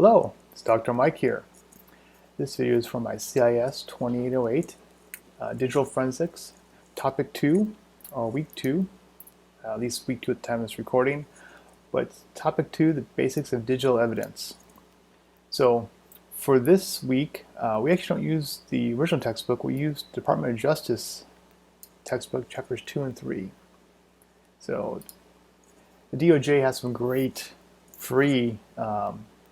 Hello, it's Dr. Mike here. This video is from my CIS-2808 Digital Forensics Topic 2, or Week 2, at least Week 2 at the time of this recording, but Topic 2, the Basics of Digital Evidence. So for this week, we actually don't use the original textbook, we use Department of Justice textbook, chapters 2 and 3. So the DOJ has some great free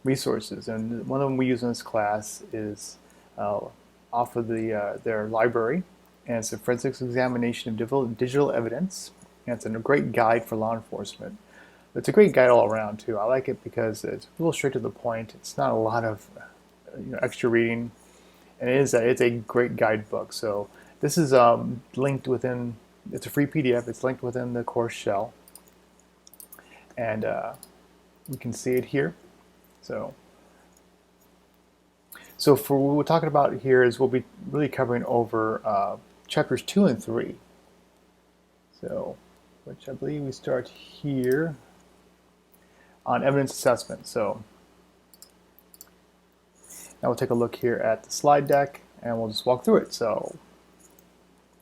resources, and one of them we use in this class is off of their library, and it's a forensics examination of digital evidence, and it's a great guide for law enforcement. It's a great guide all around too. I like it because it's real straight to the point. It's not a lot of extra reading, and it's a great guidebook. So this is linked within. It's a free PDF. It's linked within the course shell, and you can see it here. So for what we're talking about here is we'll be really covering over chapters 2 and 3. So, which I believe we start here on evidence assessment. So now we'll take a look here at the slide deck and we'll just walk through it. So,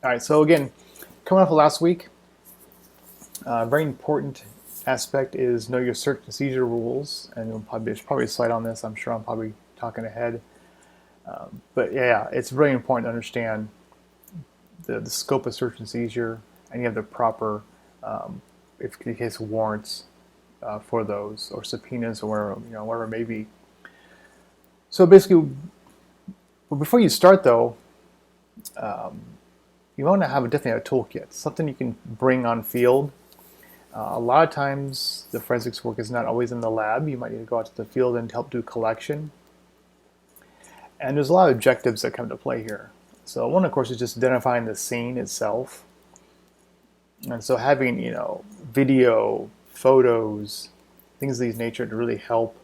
all right. So again, coming off of last week, very important aspect is know your search and seizure rules, and there's probably a slide on this. I'm sure I'm probably talking ahead, but yeah, it's really important to understand the scope of search and seizure, and you have the proper, if in case warrants for those, or subpoenas, or whatever it may be. So basically, before you start though, you want to have definitely a toolkit, something you can bring on field. A lot of times the forensics work is not always in the lab. You might need to go out to the field and help do collection. And there's a lot of objectives that come into play here. So one, of course, is just identifying the scene itself. And so having, video, photos, things of these nature to really help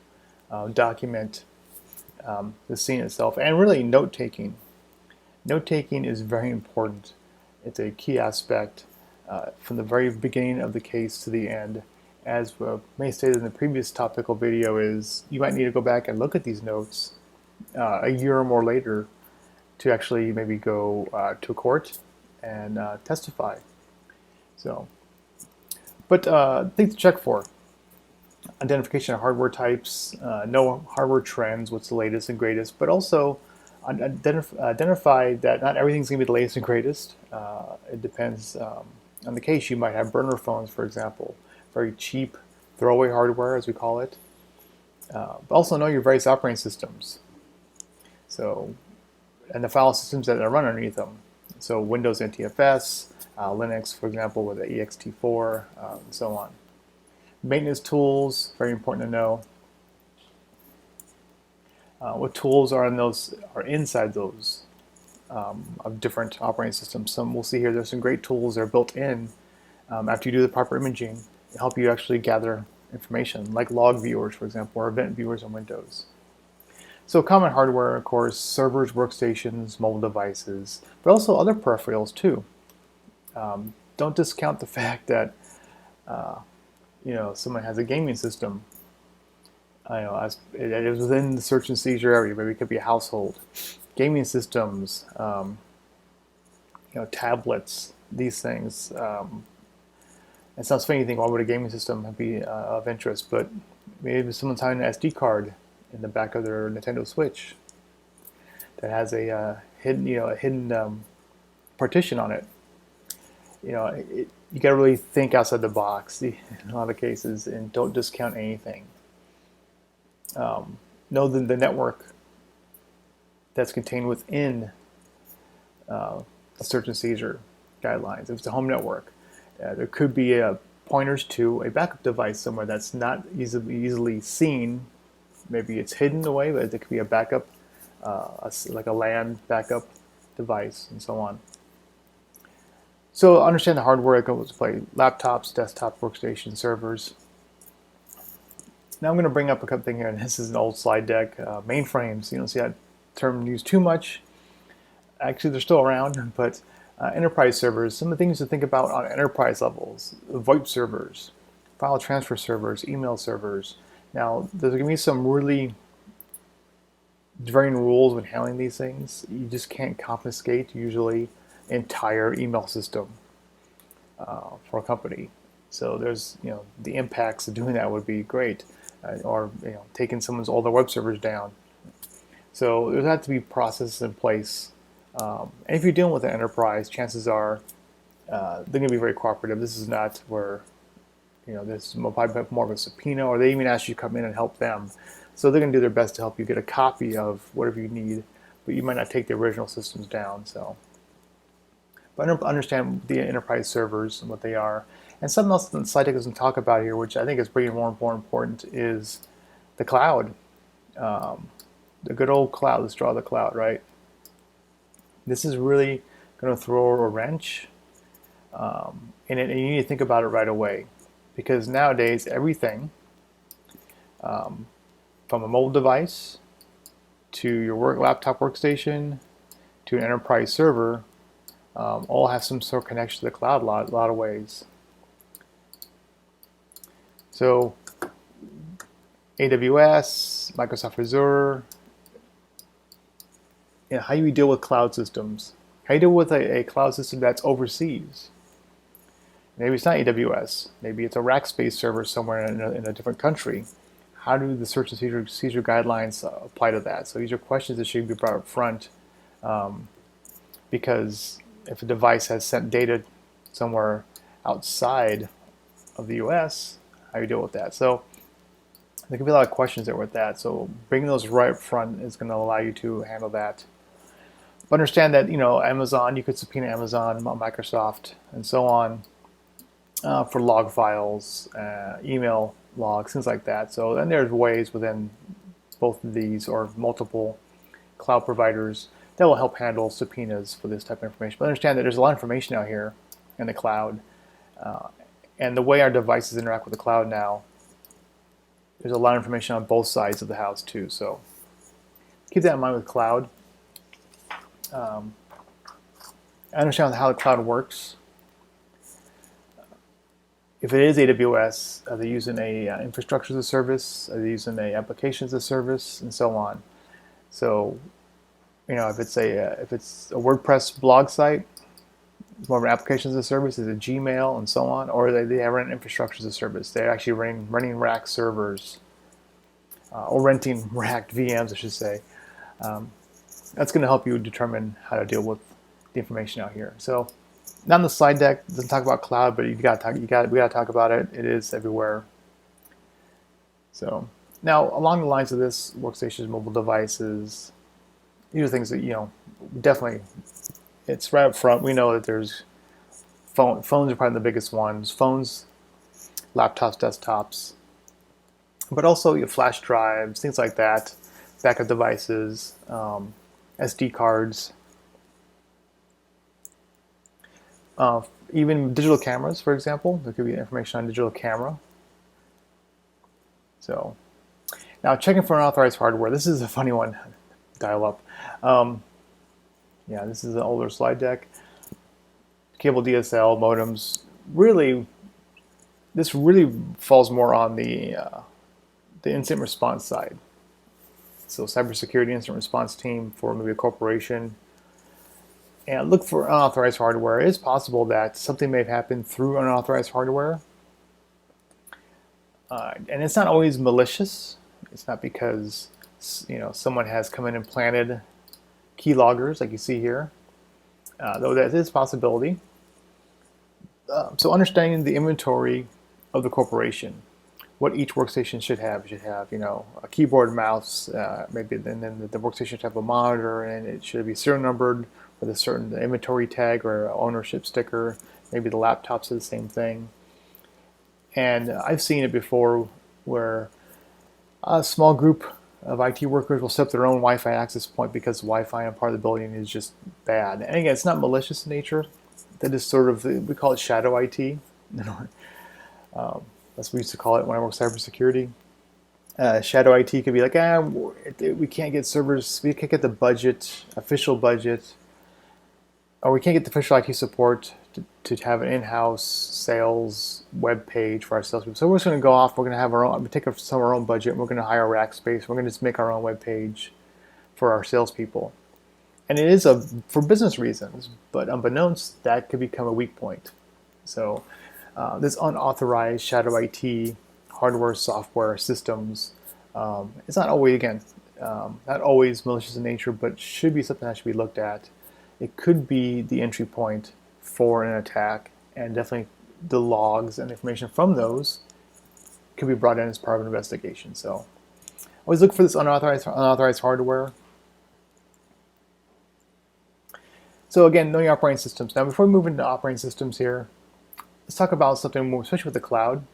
document the scene itself. And really note-taking. Note-taking is very important. It's a key aspect from the very beginning of the case to the end. As may stated in the previous topical video, is you might need to go back and look at these notes a year or more later to actually maybe go to a court and testify. So, but things to check for: identification of hardware types, know hardware trends, what's the latest and greatest, but also identify that not everything's going to be the latest and greatest. It depends. On the case, you might have burner phones, for example, very cheap throwaway hardware, as we call it. But also know your various operating systems. So, and the file systems that run underneath them. So Windows NTFS, Linux, for example, with the ext4, and so on. Maintenance tools, very important to know. What tools are inside those of different operating systems. Some we'll see here. There's some great tools that are built in after you do the proper imaging to help you actually gather information, like log viewers, for example, or event viewers on Windows. So common hardware, of course, servers, workstations, mobile devices, but also other peripherals too. Don't discount the fact that someone has a gaming system. As it is within the search and seizure area. Maybe it could be a household. Gaming systems, tablets, these things. It sounds funny to think, why would a gaming system be of interest? But maybe someone's having an SD card in the back of their Nintendo Switch that has a hidden partition on it. You got to really think outside the box in a lot of cases, and don't discount anything. Know the network that's contained within the search and seizure guidelines. If it's a home network, there could be pointers to a backup device somewhere that's not easily seen. Maybe it's hidden away, but there could be a backup, like a LAN backup device, and so on. So understand the hardware that goes to play: laptops, desktop, workstations, servers. Now I'm going to bring up a couple things here, and this is an old slide deck. Mainframes, you don't see that term used too much. Actually, they're still around, but enterprise servers, some of the things to think about on enterprise levels: VoIP servers, file transfer servers, email servers. Now, there's going to be some really varying rules when handling these things. You just can't confiscate usually entire email system for a company. So there's, the impacts of doing that would be great, or taking someone's all their web servers down. So there's have to be processes in place. And if you're dealing with an enterprise, chances are they're going to be very cooperative. This is not where this is probably more of a subpoena, or they even ask you to come in and help them. So they're going to do their best to help you get a copy of whatever you need, but you might not take the original systems down. So, but understand the enterprise servers and what they are. And something else that the slide deck doesn't talk about here, which I think is pretty more important, is the cloud. The good old cloud. Let's draw the cloud, right? This is really going to throw a wrench in it, and you need to think about it right away, because nowadays everything, from a mobile device to your laptop workstation to an enterprise server, all have some sort of connection to the cloud a lot of ways. So AWS, Microsoft Azure, how you deal with cloud systems. How you deal with a cloud system that's overseas. Maybe it's not AWS. Maybe it's a rack-based server somewhere in a different country. How do the search and seizure guidelines apply to that? So these are questions that should be brought up front, because if a device has sent data somewhere outside of the US, how do you deal with that? So there can be a lot of questions there with that. So bringing those right up front is going to allow you to handle that. But understand that, Amazon, you could subpoena Amazon, Microsoft, and so on for log files, email logs, things like that. So then there's ways within both of these or multiple cloud providers that will help handle subpoenas for this type of information. But understand that there's a lot of information out here in the cloud. And the way our devices interact with the cloud now, there's a lot of information on both sides of the house too. So keep that in mind with cloud. Understand how the cloud works. If it is AWS, are they using a infrastructure as a service? Are they using a application as a service, and so on? So, if it's a WordPress blog site, it's more of an application as a service. Is it Gmail and so on, or they have an infrastructure as a service? They're actually running rack servers, or renting racked VMs, I should say. That's going to help you determine how to deal with the information out here. So, not on the slide deck, doesn't talk about cloud, but we got to talk about it. It is everywhere. So now, along the lines of this, workstations, mobile devices, these are things that definitely, it's right up front. We know that there's phones are probably the biggest ones. Phones, laptops, desktops, but also your flash drives, things like that, backup devices, SD cards. Even digital cameras, for example, there could be information on digital camera. So now checking for unauthorized hardware. This is a funny one. Dial up. Yeah, this is an older slide deck. Cable DSL modems. Really, this really falls more on the incident response side. So cybersecurity incident response team for maybe a corporation. And look for unauthorized hardware. It is possible that something may have happened through unauthorized hardware. And it's not always malicious. It's not because someone has come in and planted keyloggers like you see here, though that is a possibility. So understanding the inventory of the corporation, what each workstation should have. It should have, a keyboard, mouse, maybe, and then the workstation should have a monitor, and it should be serial numbered with a certain inventory tag or ownership sticker. Maybe the laptops are the same thing. And I've seen it before where a small group of IT workers will set up their own Wi-Fi access point because Wi-Fi in part of the building is just bad. And again, it's not malicious in nature. That is sort of, we call it shadow IT. That's what we used to call it when I worked cybersecurity. Shadow IT could be like, we can't get servers, we can't get the budget, official budget, or we can't get the official IT support to have an in-house sales web page for our salespeople. So we're just going to go off. We're going to have our own. We take some of our own budget. And we're going to hire rack space. We're going to just make our own web page for our salespeople. And it is for business reasons, but unbeknownst, that could become a weak point. So this unauthorized shadow IT, hardware, software, systems, it's not always, again, not always malicious in nature, but should be something that should be looked at. It could be the entry point for an attack, and definitely the logs and information from those could be brought in as part of an investigation. So always look for this unauthorized hardware. So again, knowing your operating systems. Now, before we move into operating systems here, let's talk about something more, especially with the cloud,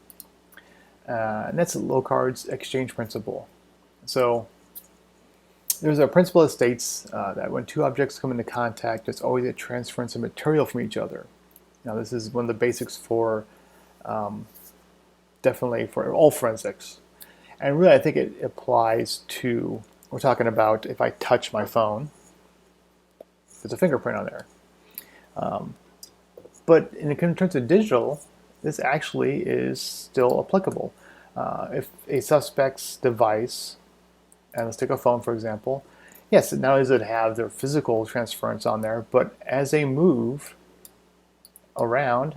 and that's the Locard's exchange principle. So there's a principle that states that when two objects come into contact, there's always a transference of material from each other. Now, this is one of the basics for definitely for all forensics. And really, I think it applies to, we're talking about if I touch my phone, there's a fingerprint on there. But in terms of digital, this actually is still applicable. If a suspect's device, and let's take a phone for example, yes, not only does it have their physical transference on there, but as they move around,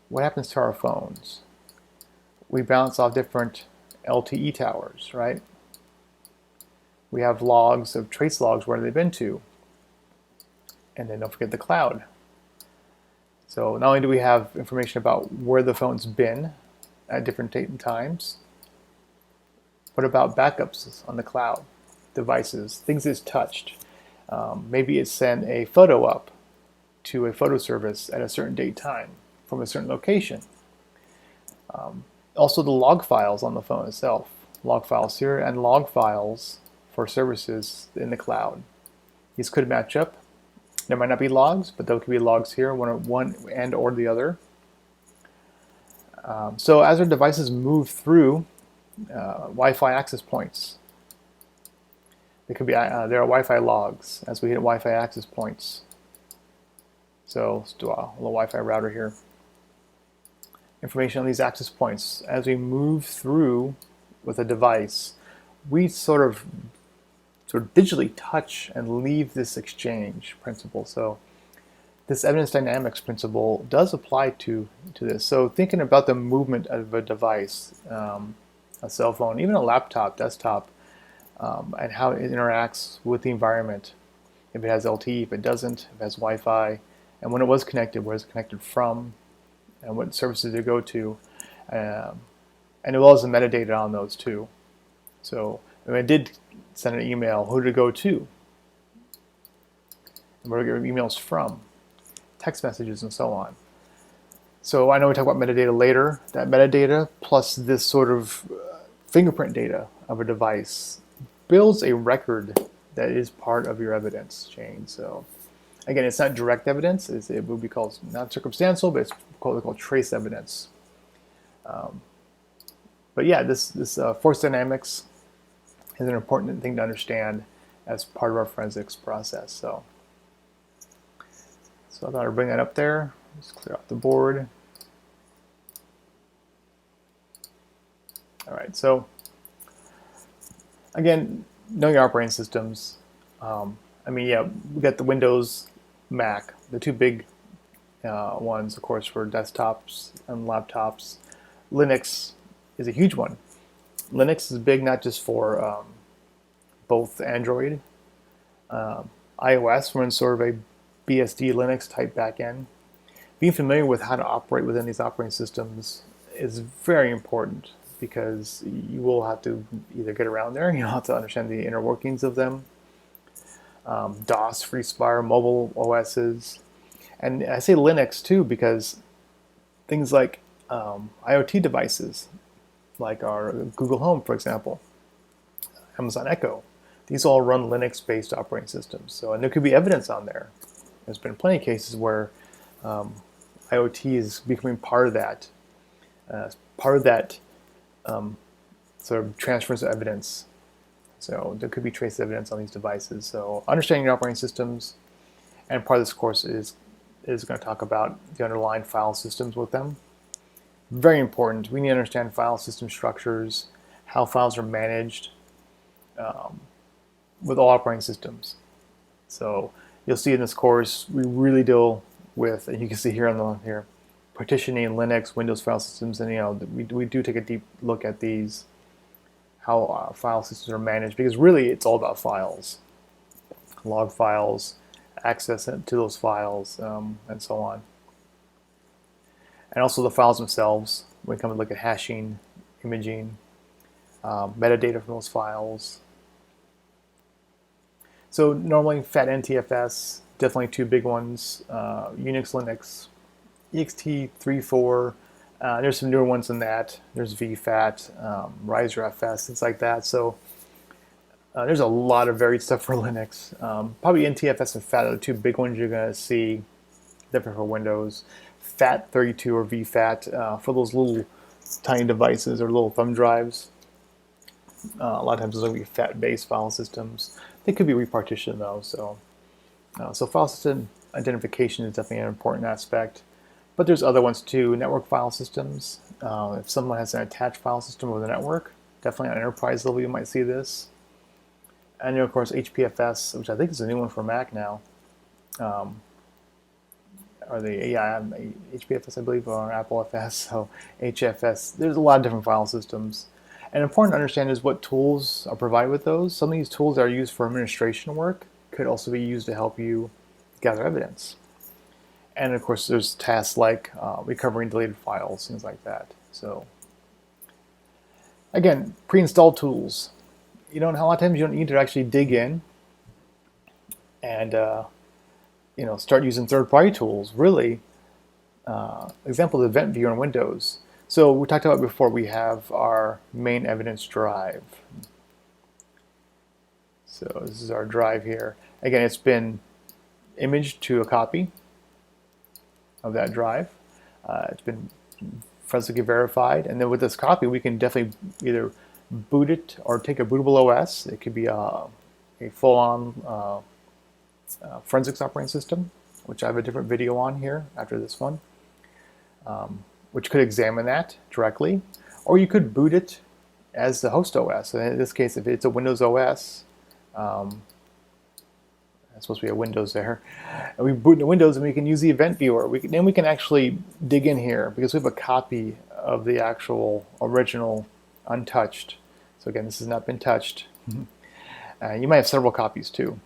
what happens to our phones? We bounce off different LTE towers, right? We have logs of trace logs where they've been to. And then don't forget the cloud. So not only do we have information about where the phone's been at different dates and times, what about backups on the cloud, devices, things it's touched? Maybe it sent a photo up to a photo service at a certain date time from a certain location. Also the log files on the phone itself, log files here and log files for services in the cloud. These could match up. There might not be logs, but there could be logs here, one and or the other. So as our devices move through Wi-Fi access points, there could be there are Wi-Fi logs as we hit Wi-Fi access points. So let's do a little Wi-Fi router here. Information on these access points as we move through with a device, we sort of digitally touch and leave this exchange principle. So this evidence dynamics principle does apply to this. So thinking about the movement of a device, a cell phone, even a laptop, desktop, and how it interacts with the environment. If it has LTE, if it doesn't, if it has Wi-Fi, and when it was connected, where it's connected from, and what services it go to, and as well as the metadata on those too. So if I did send an email, who did it go to? And where do we get emails from? Text messages and so on. So I know we talk about metadata later. That metadata plus this sort of fingerprint data of a device builds a record that is part of your evidence chain. So again, it's not direct evidence. It would be called not circumstantial, but it's called trace evidence. But yeah, this force dynamics is an important thing to understand as part of our forensics process. So I thought I'd bring that up there. Just clear off the board. All right, so again, knowing your operating systems. I mean, yeah, we got the Windows, Mac, the two big ones, of course, for desktops and laptops. Linux is a huge one. Linux is big not just for both Android, iOS, we're in sort of a BSD Linux type backend. Being familiar with how to operate within these operating systems is very important because you will have to either get around there, you'll have to understand the inner workings of them. DOS, FreeSpire, mobile OSs. And I say Linux too because things like IoT devices, like our Google Home, for example, Amazon Echo, these all run Linux-based operating systems. So, and there could be evidence on there. There's been plenty of cases where IoT is becoming part of that sort of transfers of evidence. So there could be trace evidence on these devices. So understanding your operating systems, and part of this course is going to talk about the underlying file systems with them. Very important. We need to understand file system structures, how files are managed, with all operating systems. So you'll see in this course, we really deal with, and you can see here on the here, partitioning Linux, Windows file systems, and we do take a deep look at these, how file systems are managed, because really it's all about files, log files, access to those files, and so on. And also the files themselves. We come and look at hashing, imaging, metadata from those files. So normally FAT and TFS, definitely two big ones. Unix, Linux, ext34. There's some newer ones than that. There's VFAT, RiserFS, things like that. So there's a lot of varied stuff for Linux. Probably NTFS and FAT are the two big ones you're going to see, different for Windows. FAT32 or VFAT for those little tiny devices or little thumb drives. A lot of times those will be FAT-based file systems. They could be repartitioned though. So file system identification is definitely an important aspect. But there's other ones too. Network file systems. If someone has an attached file system with a network, definitely on enterprise level you might see this. And of course HPFS, which I think is a new one for Mac now. Or the HPFS, I believe, or Apple FS, so HFS. There's a lot of different file systems. And important to understand is what tools are provided with those. Some of these tools that are used for administration work could also be used to help you gather evidence. And of course, there's tasks like recovering deleted files, things like that. So again, pre-installed tools. A lot of times you don't need to actually dig in and start using third-party tools. Really, example, the event viewer in Windows. So we talked about before, we have our main evidence drive. So this is our drive here. Again, it's been imaged to a copy of that drive. It's been forensically verified, and then with this copy, we can definitely either boot it or take a bootable OS. It could be a full-on forensics operating system, which I have a different video on here after this one, which could examine that directly, or you could boot it as the host OS. And in this case, if it's a Windows OS, it's supposed to be a Windows there, and we boot into Windows and we can use the event viewer. Then we can actually dig in here because we have a copy of the actual original untouched. So again, this has not been touched. You might have several copies too.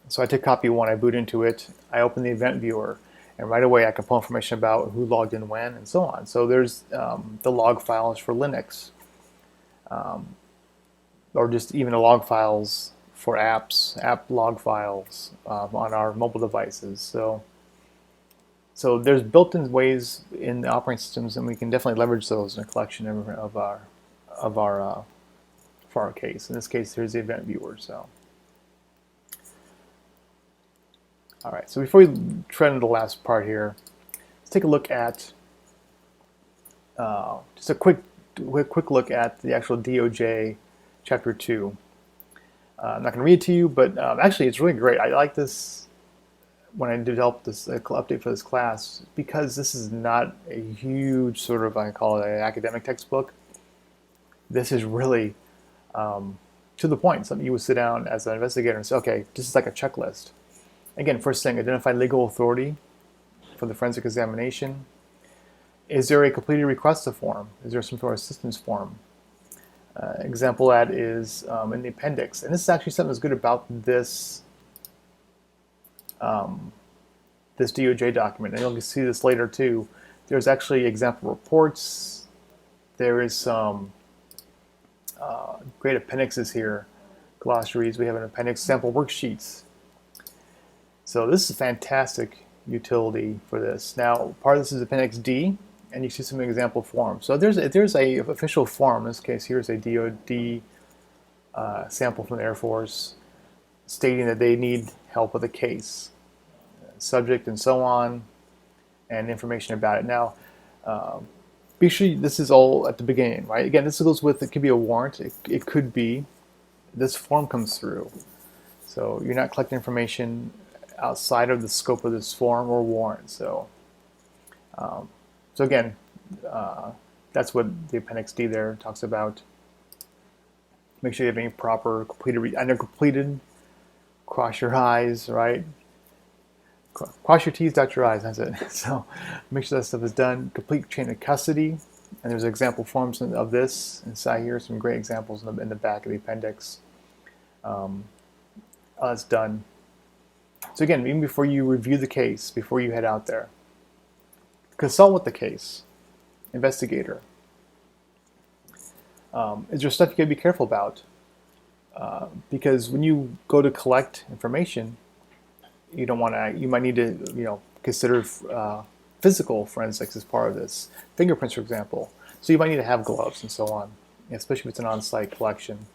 So I take copy one, I boot into it, I open the event viewer, and right away I can pull information about who logged in when and so on. So there's the log files for Linux, or just even the log files for apps, app log files on our mobile devices. So there's built-in ways in the operating systems, and we can definitely leverage those in a collection for our case. In this case, here's the event viewer. So. All right, so before we tread into the last part here, let's take a look at just a quick look at the actual DOJ Chapter 2. I'm not going to read it to you, but actually it's really great. I like this when I developed this update for this class because this is not a huge sort of, I call it an academic textbook. This is really to the point. Something you would sit down as an investigator and say, okay, this is like a checklist. Again, first thing, identify legal authority for the forensic examination. Is there a completed request form? Is there some sort of assistance form? Example of that is in the appendix. And this is actually something that's good about this this DOJ document. And you'll see this later too. There's actually example reports. There is some great appendixes here, glossaries. We have an appendix, sample worksheets. So this is a fantastic utility for this. Now, part of this is Appendix D, and you see some example forms. So there's a official form. In this case, here's a DoD sample from the Air Force stating that they need help with a case, subject, and so on, and information about it. Now, be sure this is all at the beginning, right? Again, this goes with, it could be a warrant. It could be this form comes through. So you're not collecting information outside of the scope of this form or warrant. So again, that's what the Appendix D there talks about. Make sure you have any proper completed. I know completed. Cross your I's, right? Cross your T's, dot your I's. That's it. So make sure that stuff is done. Complete chain of custody. And there's example forms of this inside here. Some great examples in the back of the appendix. That's done. So again, even before you review the case, before you head out there, consult with the case investigator. Is there stuff you got to be careful about? Because when you go to collect information, you don't want to. You might need to, consider physical forensics as part of this. Fingerprints, for example. So you might need to have gloves and so on, especially if it's an on-site collection.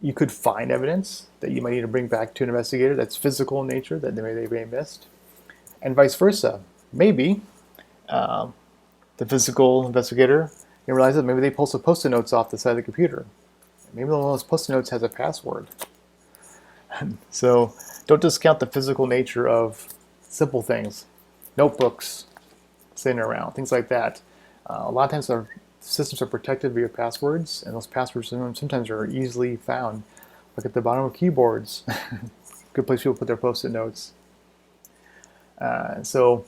You could find evidence that you might need to bring back to an investigator that's physical in nature that they may have missed, and vice versa. Maybe the physical investigator, you realize that maybe they pull some post-it notes off the side of the computer. Maybe one of those post-it notes has a password. So don't discount the physical nature of simple things, notebooks sitting around, things like that. A lot of times our systems are protected via passwords, and those passwords sometimes are easily found. Look at the bottom of keyboards. Good place people put their post-it notes. So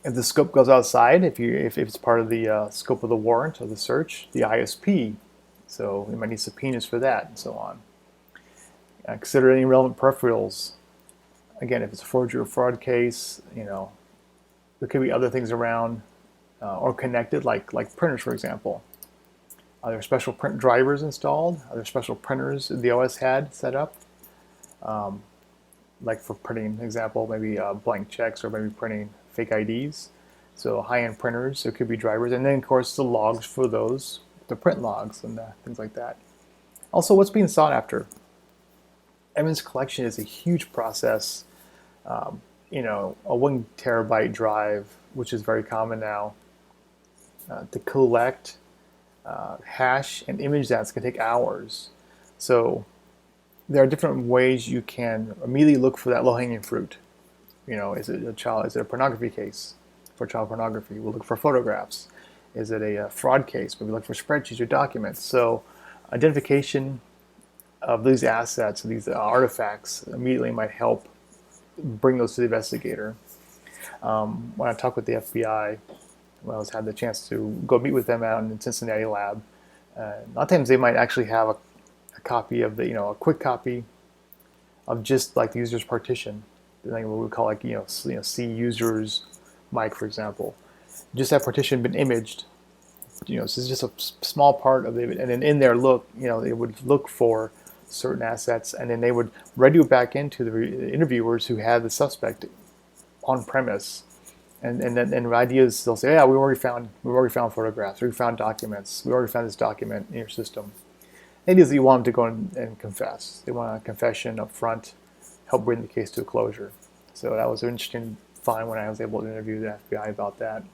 if the scope goes outside, if it's part of the scope of the warrant or the search, the ISP, so we might need subpoenas for that and so on. Consider any relevant peripherals. Again, if it's a forgery or fraud case, there could be other things around or connected, like printers, for example. Are there special print drivers installed? Are there special printers the OS had set up? Like for printing, example, maybe blank checks or maybe printing fake IDs. So high-end printers, there could be drivers. And then, of course, the logs for those, the print logs and things like that. Also, what's being sought after? Evidence collection is a huge process. A 1 terabyte drive, which is very common now, to collect, hash, and image that's going to take hours. So there are different ways you can immediately look for that low-hanging fruit. Is it a pornography case for child pornography? We'll look for photographs. Is it a fraud case? Maybe look for spreadsheets or documents. So identification of these assets, these artifacts, immediately might help bring those to the investigator. When I talked with the FBI, when I had the chance to go meet with them out in the Cincinnati lab, a lot of times they might actually have a copy of a quick copy of just like the user's partition, like what we call C users mic, for example. Just that partition been imaged. So it's just a small part of it, and then in there, they would look for certain assets, and then they would radio it back into the interviewers who had the suspect on premise, and ideas. They'll say, yeah, we already found photographs, we found documents, we already found this document in your system. The idea is that you want them to go and confess. They want a confession up front, help bring the case to a closure. So that was an interesting find when I was able to interview the FBI about that.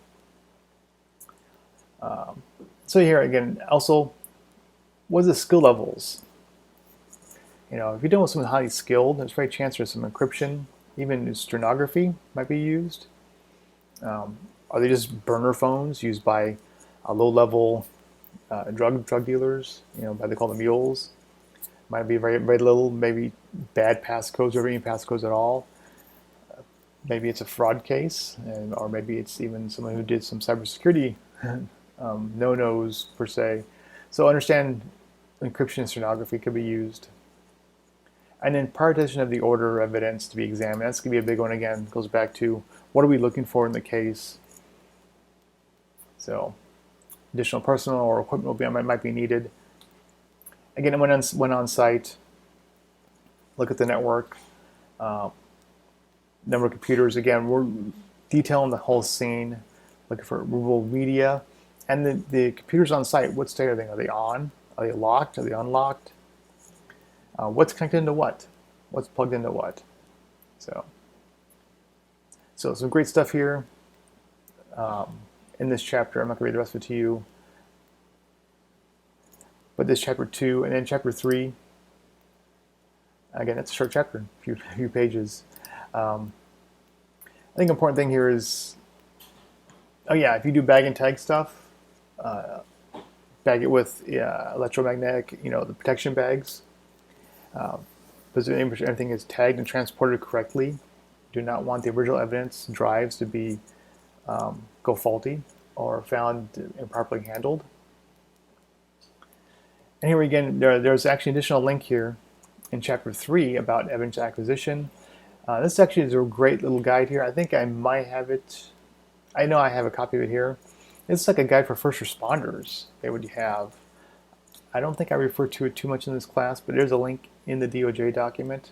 So here again, also, what are the skill levels? If you're dealing with someone highly skilled, there's a very chance there's some encryption, even stenography might be used. Are they just burner phones used by low-level drug dealers? They call them mules. Might be very, very little, maybe bad passcodes or any passcodes at all. Maybe it's a fraud case, or maybe it's even someone who did some cybersecurity no-nos per se. So understand encryption and stenography could be used. And then prioritization of the order of evidence to be examined. That's going to be a big one again. It goes back to what are we looking for in the case. So additional personnel or equipment might be needed. Again, when on site, look at the network, number of computers. Again, we're detailing the whole scene, looking for removable media. And the computers on site, what state are they? Are they on? Are they locked? Are they unlocked? What's connected into what? What's plugged into what? So some great stuff here in this chapter. I'm not going to read the rest of it to you. But this chapter 2 and then chapter 3, again, it's a short chapter, a few pages. I think the important thing here is, if you do bag and tag stuff, bag it with electromagnetic, the protection bags. Because everything is tagged and transported correctly. Do not want the original evidence drives to be go faulty or found improperly handled. And here again, there's actually an additional link here in Chapter 3 about evidence acquisition. This actually is a great little guide here. I think I might have it. I know I have a copy of it here. It's like a guide for first responders they would have. I don't think I refer to it too much in this class, but there's a link in the DOJ document.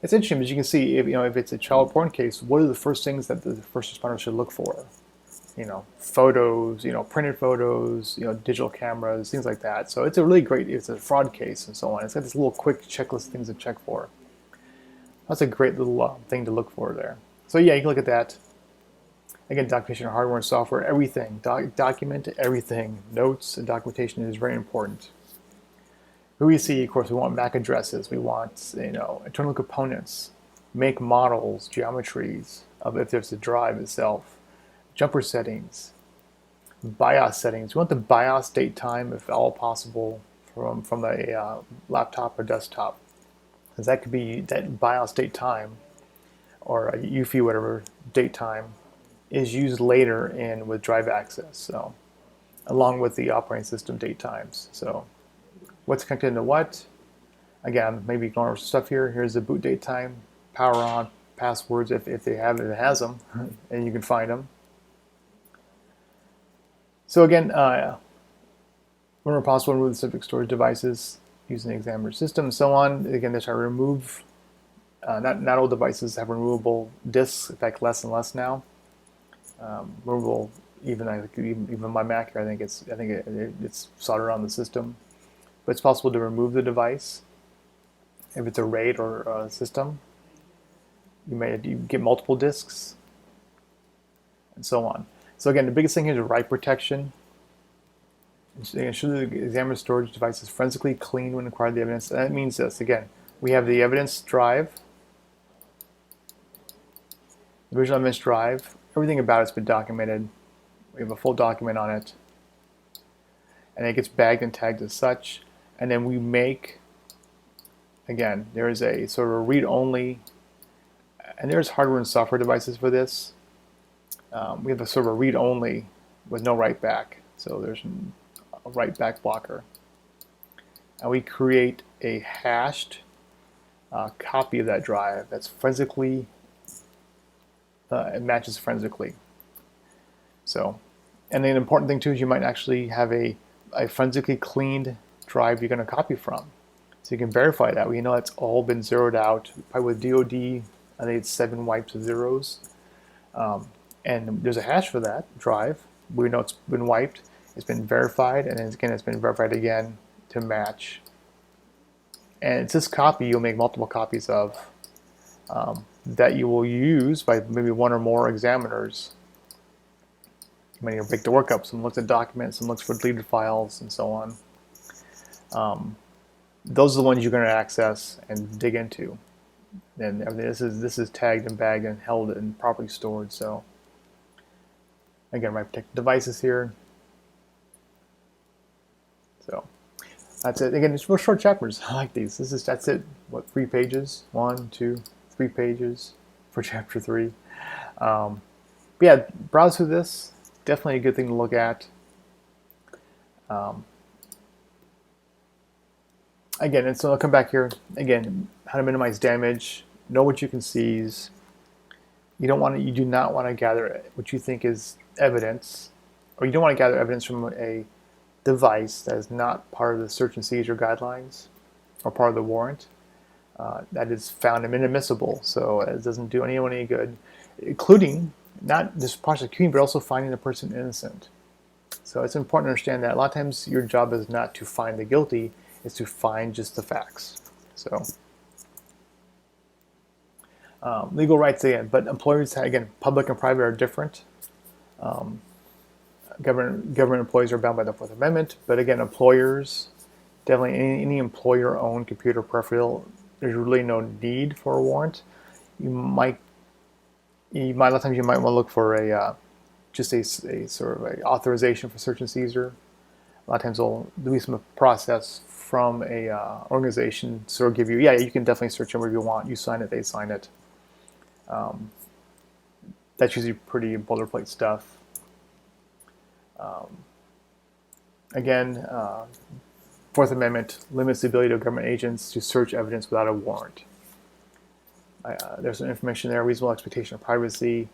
It's interesting because you can see if it's a child porn case, what are the first things that the first responder should look for? Photos, printed photos, digital cameras, things like that. So it's a really great, it's a fraud case and so on. It's got this little quick checklist of things to check for. That's a great little thing to look for there. So yeah, you can look at that. Again, documentation of hardware and software, everything. Document everything. Notes and documentation is very important. Here we see, of course, we want MAC addresses. We want, internal components, make models, geometries of if there's a drive itself, jumper settings, BIOS settings. We want the BIOS date time, if at all possible, from a laptop or desktop. Because that could be that BIOS date time or a UFI, whatever date time, is used later in with drive access. So, along with the operating system date times. So, what's connected into what? Again, maybe ignore stuff here. Here's the boot date time, power on, passwords if they have it, it has them, and you can find them. So again, whenever possible, remove the subject storage devices using the examiner system and so on. Again, they try to remove, not all devices have removable disks, in fact less and less now. Removable, even my Mac here, I think it's soldered on the system. But it's possible to remove the device if it's a RAID or a system. You get multiple disks and so on. So again, the biggest thing here is write protection. Ensure the examiner storage device is forensically clean when acquired the evidence. And that means this. Again, we have the evidence drive, the original evidence drive. Everything about it's been documented. We have a full document on it. And it gets bagged and tagged as such. And then we make, again, there is a sort of a read-only, and there's hardware and software devices for this. We have a sort of a read-only with no write-back. So there's a write-back blocker. And we create a hashed copy of that drive that's forensically, it matches forensically. So, and the important thing too is you might actually have a forensically cleaned drive you're going to copy from. So you can verify that. We know it's all been zeroed out. Probably with DOD, I think it's 7 wipes of zeros. And there's a hash for that drive. We know it's been wiped, it's been verified, and then again it's been verified again to match. And it's this copy you'll make multiple copies of that you will use by maybe one or more examiners. You might break the workup. Some looks at documents, some looks for deleted files, and so on. Those are the ones you're going to access and dig into. And this is tagged and bagged and held and properly stored. So again, my protected devices here. So that's it. Again, it's real short chapters. I like these. That's it. What, 3 pages? 1, 2, 3 pages for chapter 3. But yeah, browse through this. Definitely a good thing to look at. Again, and so I'll come back here. Again, how to minimize damage. Know what you can seize. You do not want to gather what you think is evidence, or you don't want to gather evidence from a device that is not part of the search and seizure guidelines or part of the warrant. That is found inadmissible, so it doesn't do anyone any good, including not just prosecuting, but also finding the person innocent. So it's important to understand that a lot of times your job is not to find the guilty, it's to find just the facts. So legal rights again, but employers, again, public and private are different. Government employees are bound by the 4th Amendment, but again, employers, definitely any employer-owned computer peripheral, there's really no need for a warrant. A lot of times you might want to look for just a sort of a authorization for search and seizure. A lot of times there'll be some process from a organization, so it'll give you, yeah, you can definitely search them wherever you want. You sign it, they sign it. That's usually pretty boilerplate stuff. Again, Fourth Amendment limits the ability of government agents to search evidence without a warrant. There's some information there, reasonable expectation of privacy.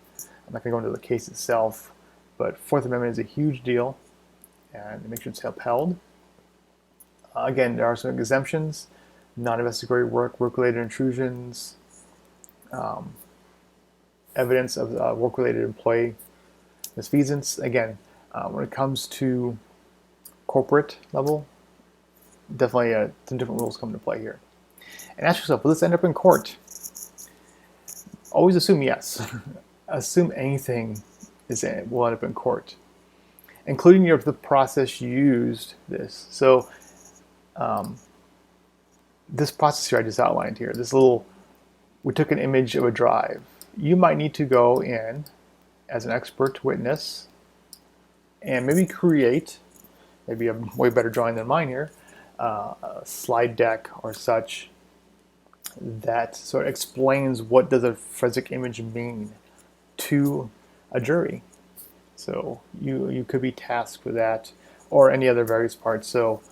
I'm not going to go into the case itself, but Fourth Amendment is a huge deal, and make sure it's upheld. Again, there are some exemptions: non-investigatory work, work-related intrusions, evidence of work-related employee misfeasance. Again, when it comes to corporate level, definitely some different rules come into play here. And ask yourself, will this end up in court? Always assume yes. Assume anything will end up in court, including the process you used this. So this process here I just outlined here, we took an image of a drive. You might need to go in as an expert witness and maybe create, maybe a way better drawing than mine here, a slide deck or such that sort of explains what does a forensic image mean to a jury. So you could be tasked with that, or any other various parts. So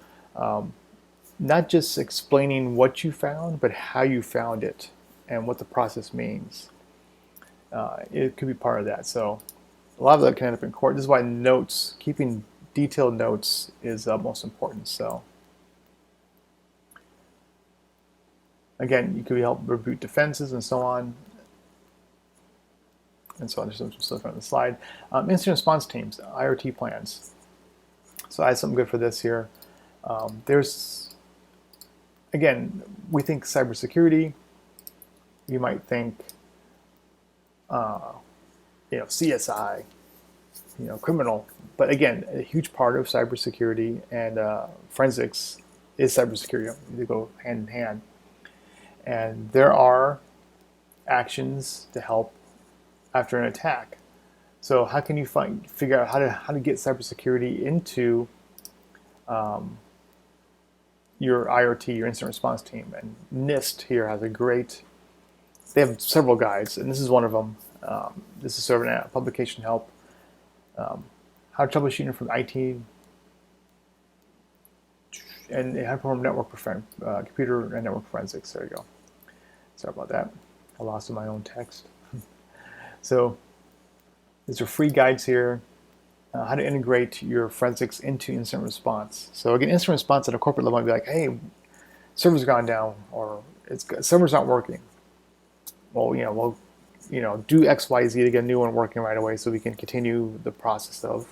not just explaining what you found, but how you found it and what the process means. It could be part of that. So a lot of that can end up in court. This is why notes, keeping detailed notes, is most important. So again, you could help rebut defenses and so on. And so on. There's some stuff on the slide. Incident response teams, IRT plans. So I had something good for this here. There's, again, we think cybersecurity. You might think, CSI, criminal. But again, a huge part of cybersecurity and forensics is cybersecurity. They go hand in hand. And there are actions to help after an attack. So how can you figure out how to get cybersecurity into your IRT, your incident response team? And NIST here has they have several guides, and this is one of them. This is sort of a publication help. How to troubleshoot from IT and how to perform computer and network forensics. There you go. Sorry about that. I lost in my own text. So these are free guides here. How to integrate your forensics into incident response. So again, incident response at a corporate level might be like, hey, server's gone down, or server's not working. Well, we'll do X, Y, Z to get a new one working right away, so we can continue the process of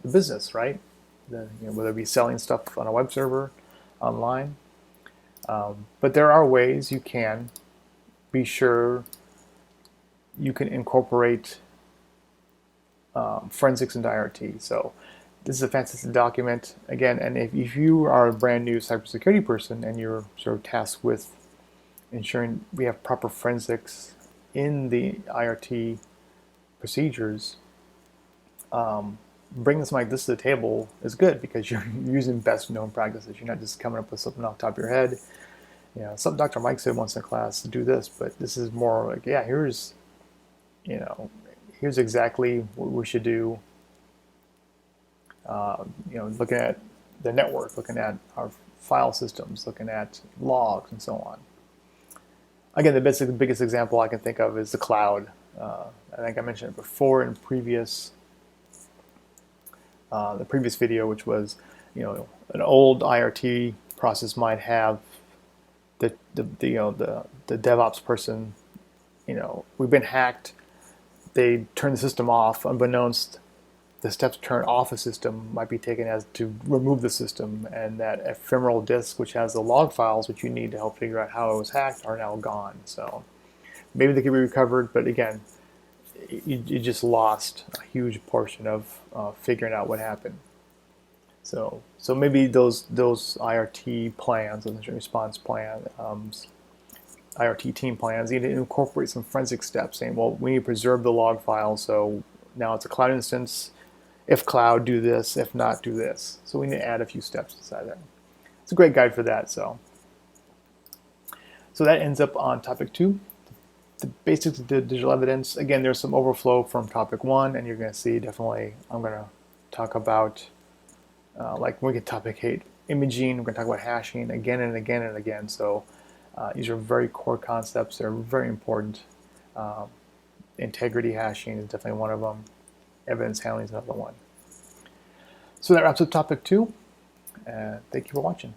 the business, right? Whether it be selling stuff on a web server, online. But there are ways you can be sure you can incorporate forensics into IRT. So this is a fantastic document, again, and if you are a brand new cybersecurity person and you're sort of tasked with ensuring we have proper forensics in the IRT procedures, bringing something like this to the table is good, because you're using best known practices. You're not just coming up with something off the top of your head. Something Dr. Mike said once in class, do this, but this is more like, yeah, here's exactly what we should do. Looking at the network, looking at our file systems, looking at logs, and so on. Again, the biggest example I can think of is the cloud. I think I mentioned it before in the previous video, which was, an old IRT process might have the DevOps person, we've been hacked. They turn the system off. Unbeknownst, the steps to turn off a system might be taken as to remove the system, and that ephemeral disk, which has the log files which you need to help figure out how it was hacked, are now gone. So maybe they can be recovered, but again, you just lost a huge portion of figuring out what happened. So maybe those IRT plans, those incident response plans, IRT team plans, need to incorporate some forensic steps, saying, well, we need to preserve the log file, so now it's a cloud instance. if cloud, do this. If not, do this. So we need to add a few steps inside there. It's a great guide for that. So that ends up on topic 2. The basics of the digital evidence. Again, there's some overflow from topic 1, and you're going to see definitely I'm going to talk about, like when we get topic 8, imaging. We're going to talk about hashing again and again and again. So these are very core concepts. They're very important. Integrity hashing is definitely one of them. Evidence handling is another one. So that wraps up topic 2. Thank you for watching.